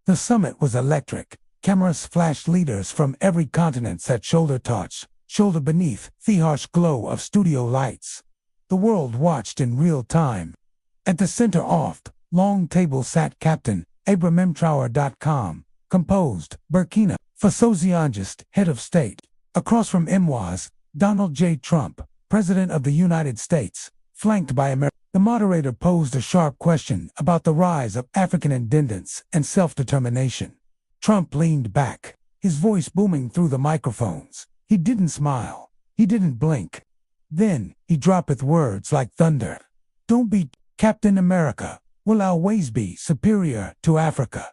The summit was electric. Cameras flashed leaders from every continent set shoulder touch, shoulder beneath the harsh glow of studio lights. The world watched in real time. At the center of the long table sat Captain Ibrahim Traoré, composed Burkina Faso head of state. Across from him was Donald J. Trump, President of the United States, flanked by America. The moderator posed a sharp question about the rise of African independence and self-determination. Trump leaned back, his voice booming through the microphones. He didn't smile. He didn't blink. Then he dropped words like thunder. "Don't be Captain America will always be superior to Africa."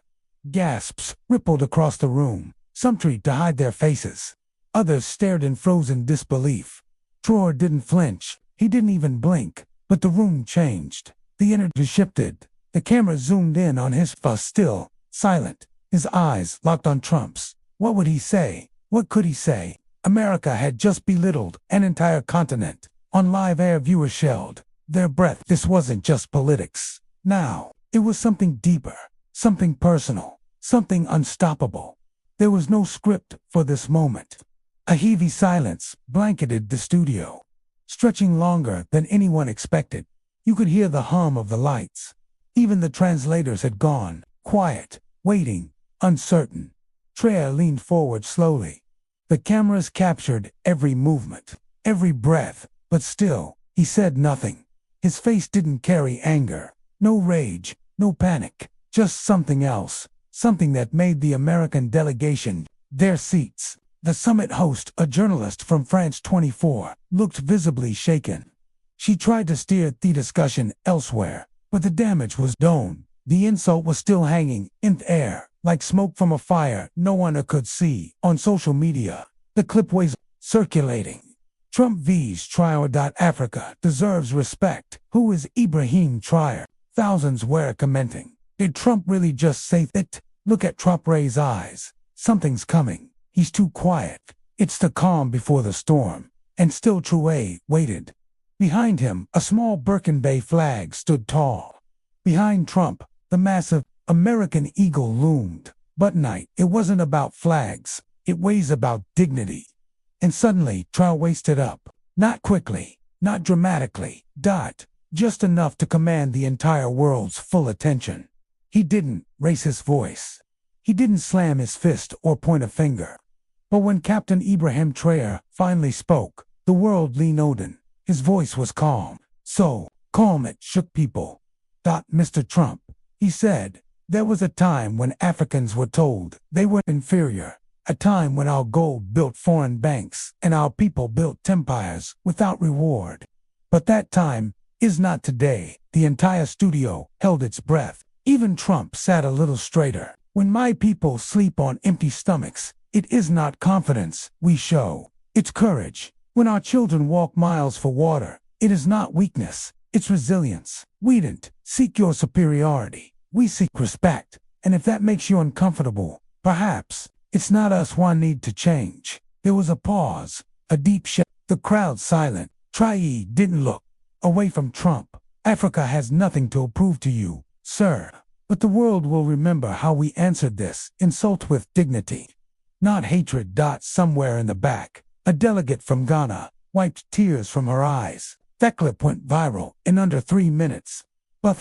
Gasps rippled across the room. Some tried to hide their faces. Others stared in frozen disbelief. Traoré didn't flinch. He didn't even blink. But the room changed. The energy shifted. The camera zoomed in on his face, still, silent, his eyes locked on Trump's. What would he say? What could he say? America had just belittled an entire continent. On live air, viewers shelled their breath. This wasn't just politics. Now, it was something deeper, something personal, something unstoppable. There was no script for this moment. A heavy silence blanketed the studio, stretching longer than anyone expected. You could hear the hum of the lights. Even the translators had gone, quiet, waiting, uncertain. Traoré leaned forward slowly. The cameras captured every movement, every breath, but still, he said nothing. His face didn't carry anger, no rage, no panic, just something else, something that made the American delegation their seats. The summit host, a journalist from France 24, looked visibly shaken. She tried to steer the discussion elsewhere, but the damage was done. The insult was still hanging in the air, like smoke from a fire no one could see. On social media, the clip was circulating. Trump vs. Traoré. Africa deserves respect. Who is Ibrahim Traoré? Thousands were commenting. Did Trump really just say that? Look at Traoré's eyes. Something's coming. He's too quiet. It's the calm before the storm. And still Traoré waited. Behind him, a small Burkina flag stood tall. Behind Trump, the massive American eagle loomed. But tonight, it wasn't about flags. It was about dignity. And suddenly, Traoré stood up. Not quickly, not dramatically, just enough to command the entire world's full attention. He didn't raise his voice. He didn't slam his fist or point a finger. But when Captain Ibrahim Traoré finally spoke, the world leaned in. His voice was calm. So calm it shook people. "Mr. Trump," he said, "there was a time when Africans were told they were inferior. A time when our gold built foreign banks and our people built empires without reward. But that time is not today." The entire studio held its breath. Even Trump sat a little straighter. "When my people sleep on empty stomachs, it is not confidence we show. It's courage. When our children walk miles for water, it is not weakness. It's resilience. We didn't seek your superiority. We seek respect. And if that makes you uncomfortable, perhaps it's not us one need to change." There was a pause, a deep shake. The crowd silent. Traoré didn't look away from Trump. "Africa has nothing to prove to you, sir. But the world will remember how we answered this insult with dignity, not hatred." Somewhere in the back, a delegate from Ghana wiped tears from her eyes. That clip went viral in under 3 minutes. But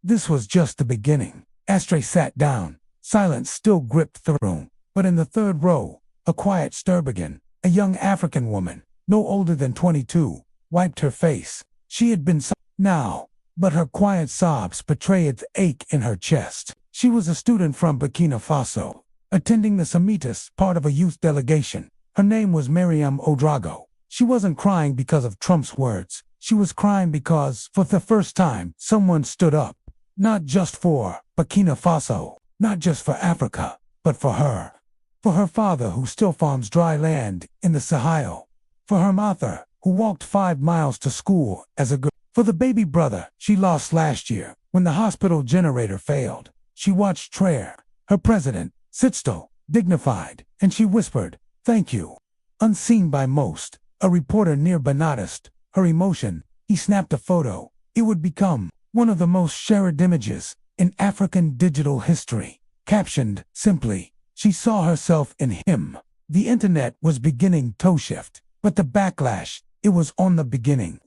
this was just the beginning. Ashtray sat down. Silence still gripped the room. But in the third row, a quiet stir began. A young African woman, no older than 22, wiped her face. She had been now, but her quiet sobs betrayed the ache in her chest. She was a student from Burkina Faso, attending the Summitus, part of a youth delegation. Her name was Mariam Ouedraogo. She wasn't crying because of Trump's words. She was crying because, for the first time, someone stood up. Not just for Burkina Faso, not just for Africa, but for her. For her father who still farms dry land in the Sahel. For her mother, who walked 5 miles to school as a girl. For the baby brother she lost last year when the hospital generator failed. She watched Traoré, her president, sit still, dignified, and she whispered, "Thank you." Unseen by most, a reporter nearby noticed her emotion. He snapped a photo. It would become one of the most shared images in African digital history. captioned simply, "She saw herself in him." The internet was beginning to shift, but the backlash, it was on the beginning.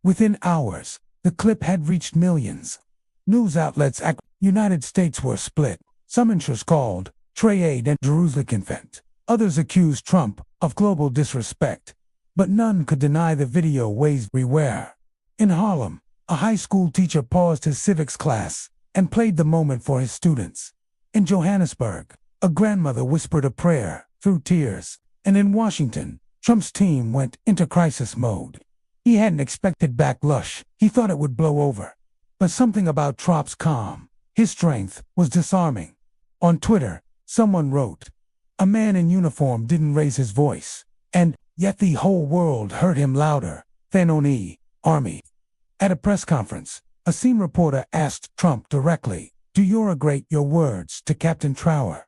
Within hours, the clip had reached millions. News outlets United States were split. Some interests called Traoré and Jerusalem. Others accused Trump of global disrespect. But none could deny the video was everywhere. In Harlem, a high school teacher paused his civics class and played the moment for his students. In Johannesburg, a grandmother whispered a prayer through tears. And in Washington, Trump's team went into crisis mode. He hadn't expected backlash. He thought it would blow over. But something about Trump's calm, his strength, was disarming. On Twitter, someone wrote, "A man in uniform didn't raise his voice, and yet the whole world heard him louder than any army." At a press conference, a scene reporter asked Trump directly, "Do you agree your words to Captain Traoré?"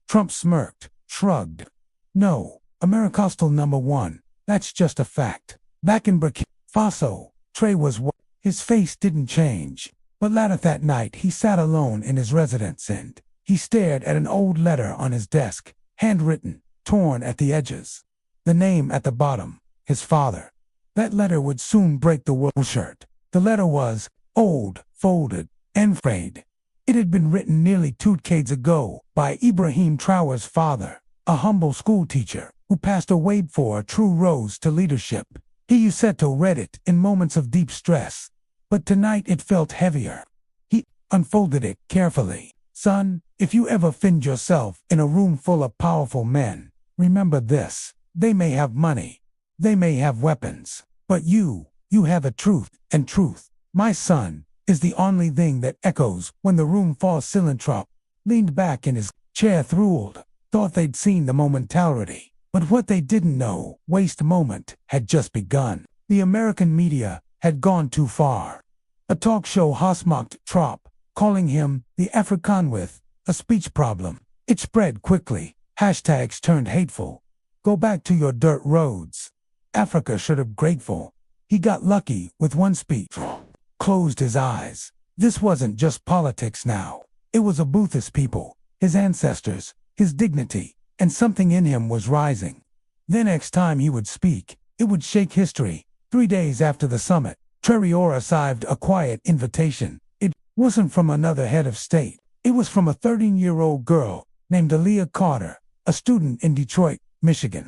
Trump smirked, shrugged. "No, Americostal #1, that's just a fact." Back in Burkina Faso, Traoré was his face didn't change. But later that night he sat alone in his residence and he stared at an old letter on his desk, handwritten, torn at the edges. The name at the bottom, his father. That letter would soon break the world shirt. The letter was old, folded, and frayed. It had been written nearly 2 decades ago by Ibrahim Traoré's father, a humble schoolteacher who passed away for a true rose to leadership. He used to read it in moments of deep stress. But tonight it felt heavier. He unfolded it carefully. "Son, if you ever find yourself in a room full of powerful men, remember this. They may have money. They may have weapons. But you have a truth, and truth, my son, is the only thing that echoes when the room falls silent." Trump leaned back in his chair thrilled, thought they'd seen the momentality. But what they didn't know, waste moment, had just begun. The American media had gone too far. A talk show host mocked Trump, calling him the African with a speech problem. It spread quickly. Hashtags turned hateful. "Go back to your dirt roads. Africa should have grateful. He got lucky with one speech." Closed his eyes. This wasn't just politics now. It was a Boothist people, his ancestors, his dignity, and something in him was rising. The next time he would speak, it would shake history. 3 days after the summit, Traoré received a quiet invitation. It wasn't from another head of state. It was from a 13-year-old girl named Aaliyah Carter, a student in Detroit, Michigan.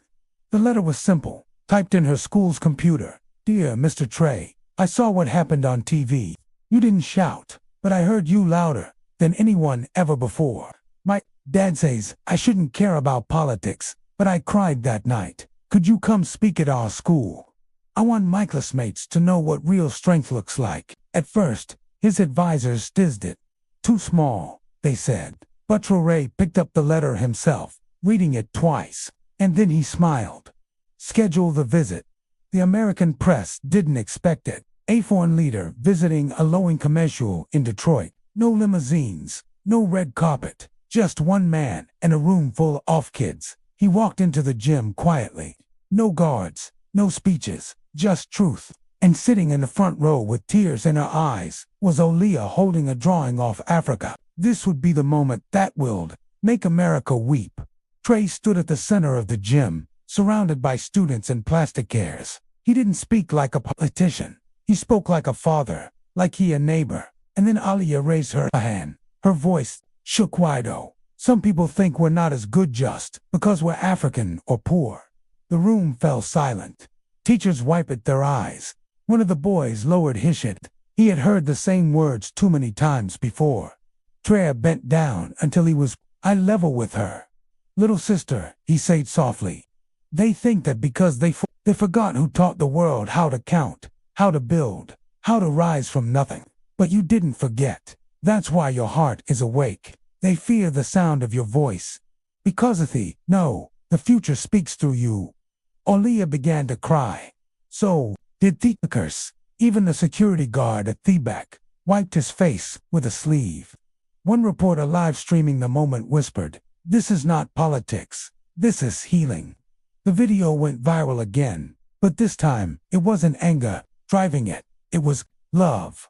The letter was simple, typed in her school's computer. "Dear Mr. Traoré, I saw what happened on TV. You didn't shout, but I heard you louder than anyone ever before. My dad says I shouldn't care about politics, but I cried that night. Could you come speak at our school? I want my classmates to know what real strength looks like." At first, his advisors dizzed it. "Too small," they said. But Traoré picked up the letter himself, reading it twice, and then he smiled. Schedule the visit. The American press didn't expect it. A foreign leader visiting a low-income school in Detroit. No limousines, no red carpet, just one man and a room full of kids. He walked into the gym quietly. No guards, no speeches, just truth. And sitting in the front row with tears in her eyes was Aaliyah holding a drawing of Africa. This would be the moment that willed make America weep. Traoré stood at the center of the gym, surrounded by students and plastic chairs. He didn't speak like a politician. He spoke like a father, like he a neighbor. And then Aaliyah raised her hand. Her voice shook wide. "Some people think we're not as good just because we're African or poor." The room fell silent. Teachers wiped their eyes. One of the boys lowered his head. He had heard the same words too many times before. Traoré bent down until he was eye level with her. "Little sister," he said softly. "They think that because they forgot who taught the world how to count, how to build, how to rise from nothing. But you didn't forget. That's why your heart is awake. They fear the sound of your voice. Because of the future speaks through you." Aaliyah began to cry. So did the curse. Even the security guard at the back wiped his face with a sleeve. One reporter live streaming the moment whispered, "This is not politics. This is healing." The video went viral again, but this time it wasn't anger driving it. It was love.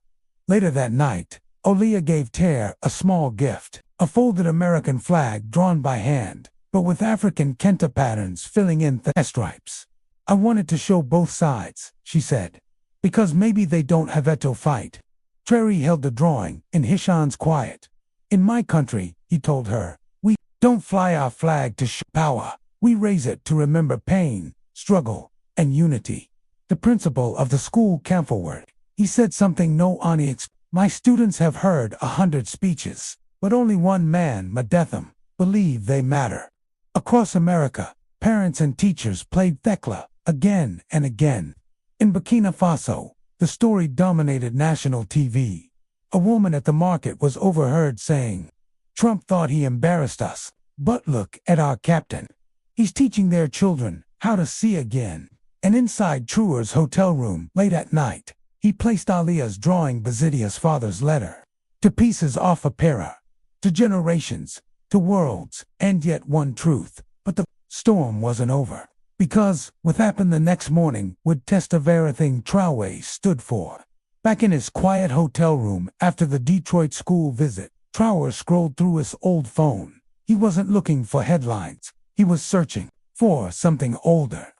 Later that night, Aaliyah gave Traoré a small gift. A folded American flag drawn by hand, but with African kente patterns filling in the stripes. I wanted to show both sides, she said, because maybe they don't have to fight. Traoré held the drawing in Hishan's quiet. In my country, he told her, we don't fly our flag to show power. We raise it to remember pain, struggle, and unity. The principal of the school came forward. He said something no one expected. My students have heard 100 speeches, but only one man, Madetham, believe they matter. Across America, parents and teachers played Thekla again and again. In Burkina Faso, the story dominated national TV. A woman at the market was overheard saying, Trump thought he embarrassed us, but look at our captain. He's teaching their children how to see again. And inside Traoré's hotel room, late at night, he placed Alia's drawing Bazidia's father's letter. To pieces off a para. To generations. To worlds. And yet one truth. But the storm wasn't over. Because what happened the next morning would test of everything Traoré stood for. Back in his quiet hotel room after the Detroit school visit, Traoré scrolled through his old phone. He wasn't looking for headlines. He was searching for something older.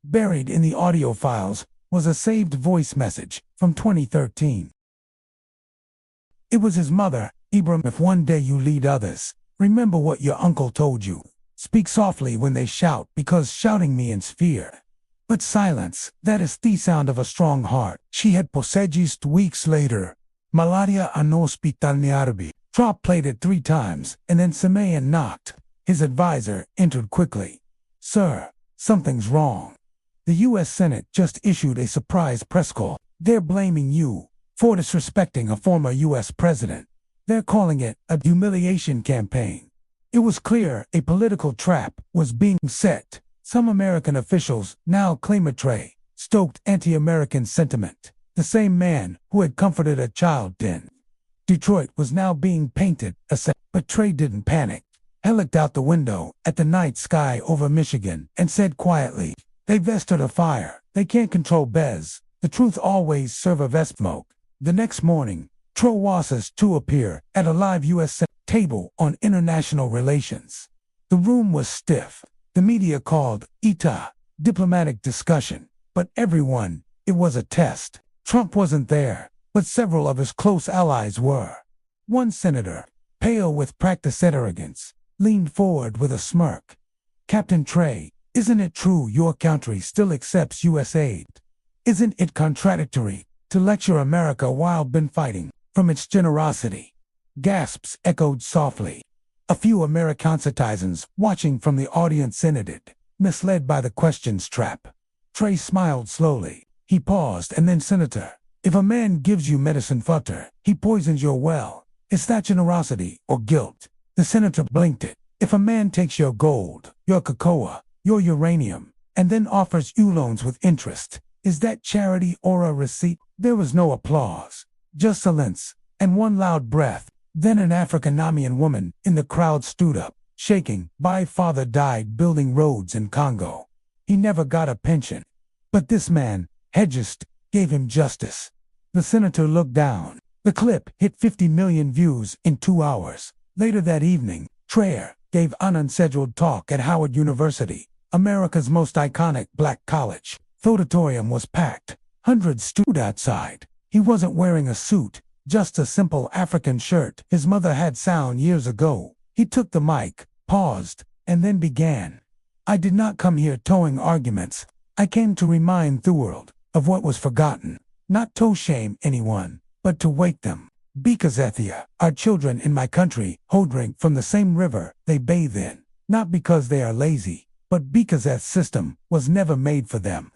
Buried in the audio files was a saved voice message from 2013. It was his mother, Ibrahim. If one day you lead others, remember what your uncle told you. Speak softly when they shout, because shouting means fear. But silence, that is the sound of a strong heart. She had posegist weeks later. Malaria an hospital niarbi. Trop played it 3 times, and then Simeon knocked. His advisor entered quickly. Sir, something's wrong. The U.S. Senate just issued a surprise press call. They're blaming you for disrespecting a former U.S. president. They're calling it a humiliation campaign. It was clear a political trap was being set. Some American officials now claim Traoré stoked anti-American sentiment. The same man who had comforted a child in Detroit was now being painted a but Traoré didn't panic. He looked out the window at the night sky over Michigan and said quietly, They've vested a fire. They can't control Bez. The truth always serve a vest smoke. The next morning, Traoré to appear at a live U.S. table on international relations. The room was stiff. The media called ETA, diplomatic discussion. But everyone, it was a test. Trump wasn't there, but several of his close allies were. One senator, pale with practiced arrogance, leaned forward with a smirk. Captain Traoré, isn't it true your country still accepts U.S. aid? Isn't it contradictory to lecture America while been fighting from its generosity? Gasps echoed softly. A few American citizens watching from the audience nodded, misled by the question's trap. Traoré smiled slowly. He paused and then, Senator, if a man gives you medicine water, he poisons your well. Is that generosity or guilt? The senator blinked it. If a man takes your gold, your cocoa, your uranium, and then offers you loans with interest, is that charity or a receipt? There was no applause, just silence, and one loud breath. Then an African-American woman in the crowd stood up, shaking. My father died building roads in Congo. He never got a pension. But this man, Hedgest, gave him justice. The senator looked down. The clip hit 50 million views in 2 hours. Later that evening, Traoré gave an unscheduled talk at Howard University, America's most iconic black college. The auditorium was packed. Hundreds stood outside. He wasn't wearing a suit, just a simple African shirt his mother had sewn years ago. He took the mic, paused, and then began. I did not come here towing arguments. I came to remind the world of what was forgotten, not to shame anyone, but to wake them. Because Ethia, our children in my country, who drink from the same river they bathe in, not because they are lazy, but because that system was never made for them.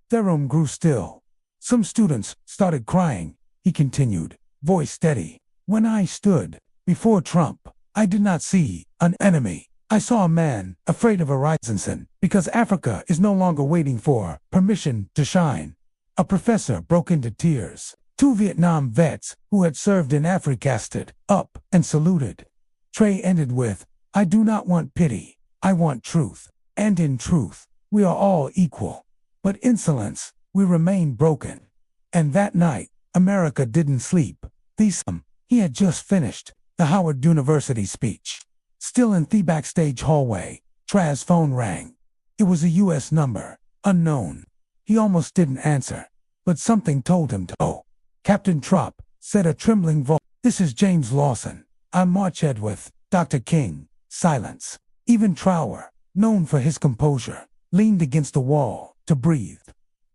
The room grew still. Some students started crying. He continued, voice steady. When I stood before Trump, I did not see an enemy. I saw a man afraid of a horizon, because Africa is no longer waiting for permission to shine. A professor broke into tears. 2 Vietnam vets who had served in Africa stood up and saluted. Traoré ended with, I do not want pity, I want truth. And in truth, we are all equal. But insolence, we remain broken. And that night, America didn't sleep. He had just finished The Howard University speech. Still in the backstage hallway, Tra's phone rang. It was a U.S. number, unknown. He almost didn't answer, but something told him to. "Oh, Captain Trop," said a trembling voice. "This is James Lawson. I'm March Edworth, Dr. King." Silence. Even Traoré, known for his composure, leaned against the wall to breathe.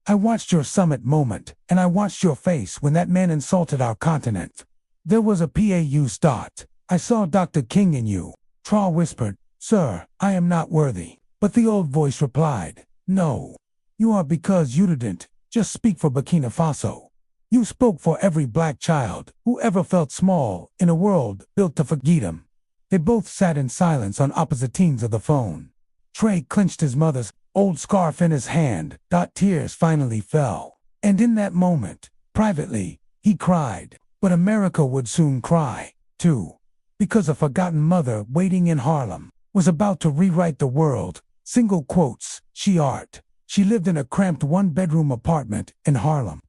"I watched your summit moment, and I watched your face when that man insulted our continent. There was a PAU start. I saw Dr. King in you." Tra whispered, "Sir, I am not worthy." But the old voice replied, "No. You are, because you didn't just speak for Burkina Faso. You spoke for every black child who ever felt small in a world built to forget him." They both sat in silence on opposite ends of the phone. Trey clenched his mother's old scarf in his hand. Tears finally fell. And in that moment, privately, he cried. But America would soon cry, too. Because a forgotten mother waiting in Harlem was about to rewrite the world. Single quotes, she art. She lived in a cramped one-bedroom apartment in Harlem.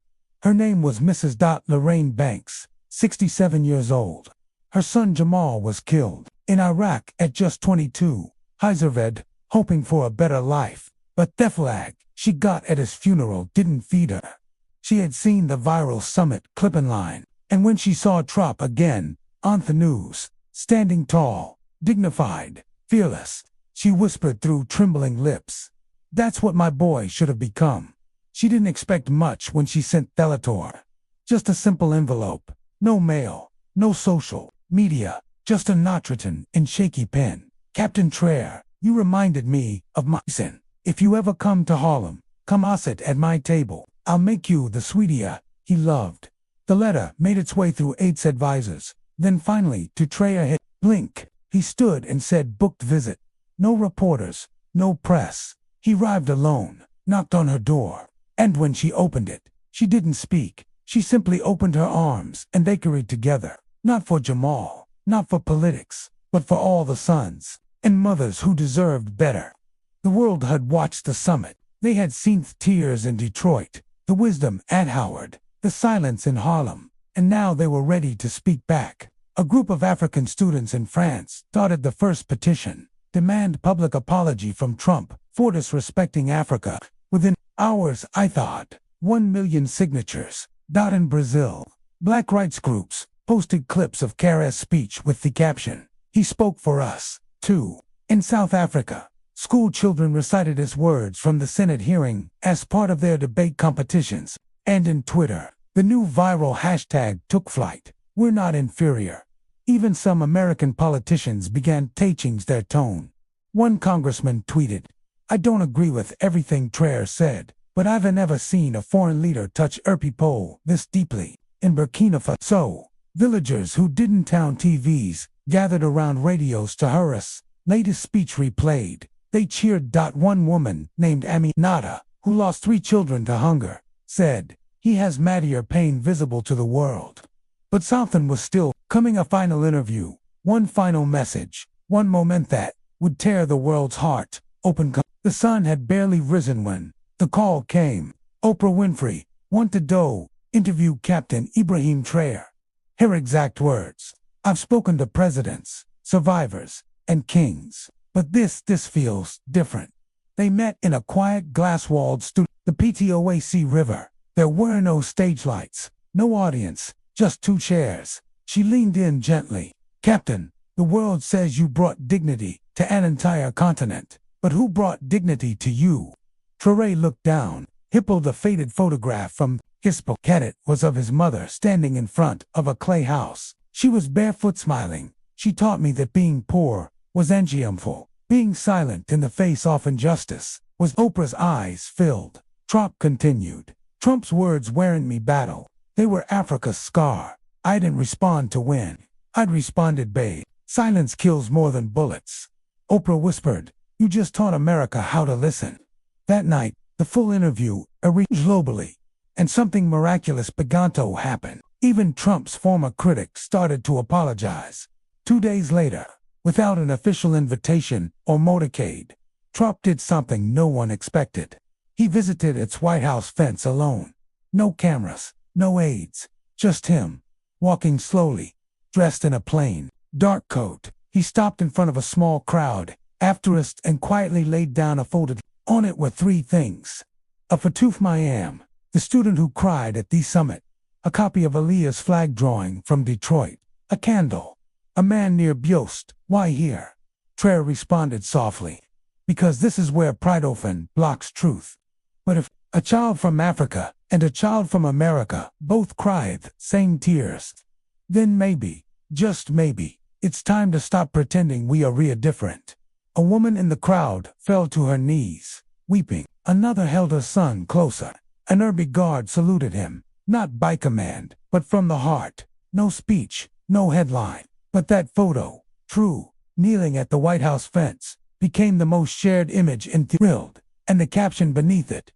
Her name was Mrs. Lorraine Banks, 67 years old. Her son Jamal was killed in Iraq at just 22. Heiserved, hoping for a better life. But the flag she got at his funeral didn't feed her. She had seen the viral summit clipping line, and when she saw Trop again, on the news, standing tall, dignified, fearless, she whispered through trembling lips, "That's what my boy should have become." She didn't expect much when she sent Thelator. Just a simple envelope, no mail, no social media, just a note-written in shaky pen. "Captain Traoré, you reminded me of my son. If you ever come to Harlem, come sit at my table. I'll make you the sweetie he loved." The letter made its way through 8 advisors, then finally to Traoré. Hit blink. He stood and said, "Booked visit." No reporters, no press. He arrived alone, knocked on her door, and when she opened it, she didn't speak. She simply opened her arms, and they carried together. Not for Jamal, not for politics, but for all the sons and mothers who deserved better. The world had watched the summit. They had seen the tears in Detroit, the wisdom at Howard, the silence in Harlem, and now they were ready to speak back. A group of African students in France started the first petition, demand public apology from Trump for disrespecting Africa. Within hours, I thought, 1 million signatures. In Brazil, black rights groups posted clips of Traoré's speech with the caption, "He spoke for us, too." In South Africa, school children recited his words from the Senate hearing as part of their debate competitions. And in Twitter, the new viral hashtag took flight, "We're not inferior." Even some American politicians began to change their tone. One congressman tweeted, "I don't agree with everything Traoré said, but I've never seen a foreign leader touch our people this deeply." In Burkina Faso, villagers who didn't town TVs gathered around radios to hear his latest speech replayed. They cheered. One woman named Aminata, who lost 3 children to hunger, said, "He has made your pain visible to the world." But something was still coming. A final interview, one final message, one moment that would tear the world's heart open. The sun had barely risen when the call came. Oprah Winfrey wanted to interview Captain Ibrahim Traoré. Her exact words, "I've spoken to presidents, survivors, and kings, but this feels different." They met in a quiet glass-walled studio, the Potomac River. There were no stage lights, no audience, just 2 chairs. She leaned in gently. "Captain, the world says you brought dignity to an entire continent, but who brought dignity to you?" Traoré looked down. He pulled a faded photograph from his pocket. It was of his mother standing in front of a clay house. She was barefoot, smiling. "She taught me that being poor was shameful. Being silent in the face of injustice was." Oprah's eyes filled. Trump continued, "Trump's words weren't me battle. They were Africa's scar. I didn't respond to win. I'd responded, babe. Silence kills more than bullets." Oprah whispered, "You just taught America how to listen." That night, the full interview reached globally, and something miraculous began to happen. Even Trump's former critics started to apologize. 2 days later, without an official invitation or motorcade, Trump did something no one expected. He visited its White House fence alone. No cameras, no aides, just him, walking slowly, dressed in a plain, dark coat. He stopped in front of a small crowd, after us, and quietly laid down a folded. On it were three things. A Fatuf Mayam, the student who cried at the summit. A copy of Aliyah's flag drawing from Detroit. A candle. A man near Bjost. Why here? Traoré responded softly. Because this is where pride often blocks truth. But if a child from Africa and a child from America both cried same tears, then maybe, just maybe, it's time to stop pretending we are different. A woman in the crowd fell to her knees, weeping. Another held her son closer. An Arabic guard saluted him, not by command, but from the heart. No speech, no headline, but that photo, true, kneeling at the White House fence, became the most shared image in Thrilled, and the caption beneath it,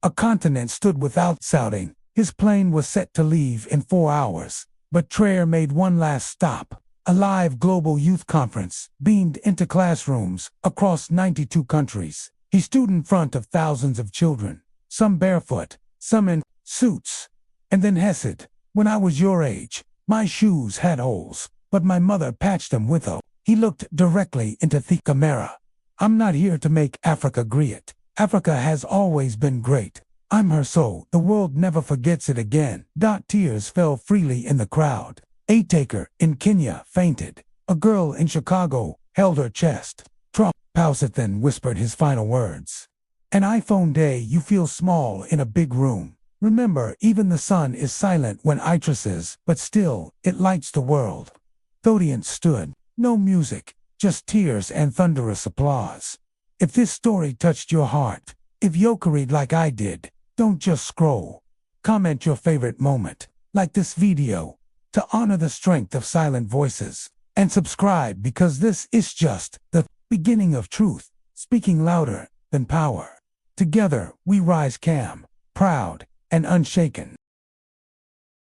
a continent stood without shouting. His plane was set to leave in 4 hours, but Traoré made one last stop. A live global youth conference beamed into classrooms across 92 countries. He stood in front of thousands of children, some barefoot, some in suits. And then Hesed, when I was your age, my shoes had holes, but my mother patched them with a. He looked directly into the camera. I'm not here to make Africa great. Africa has always been great. I'm her soul. The world never forgets it again. Tears fell freely in the crowd. A taker in Kenya fainted. A girl in Chicago held her chest. Trump Powsathan whispered his final words. An iPhone day, you feel small in a big room. Remember, even the sun is silent when says, but still, it lights the world. The audience stood. No music, just tears and thunderous applause. If this story touched your heart, if you cried like I did, don't just scroll. Comment your favorite moment, like this video, to honor the strength of silent voices. And subscribe, because this is just the beginning of truth, speaking louder than power. Together, we rise calm, proud, and unshaken.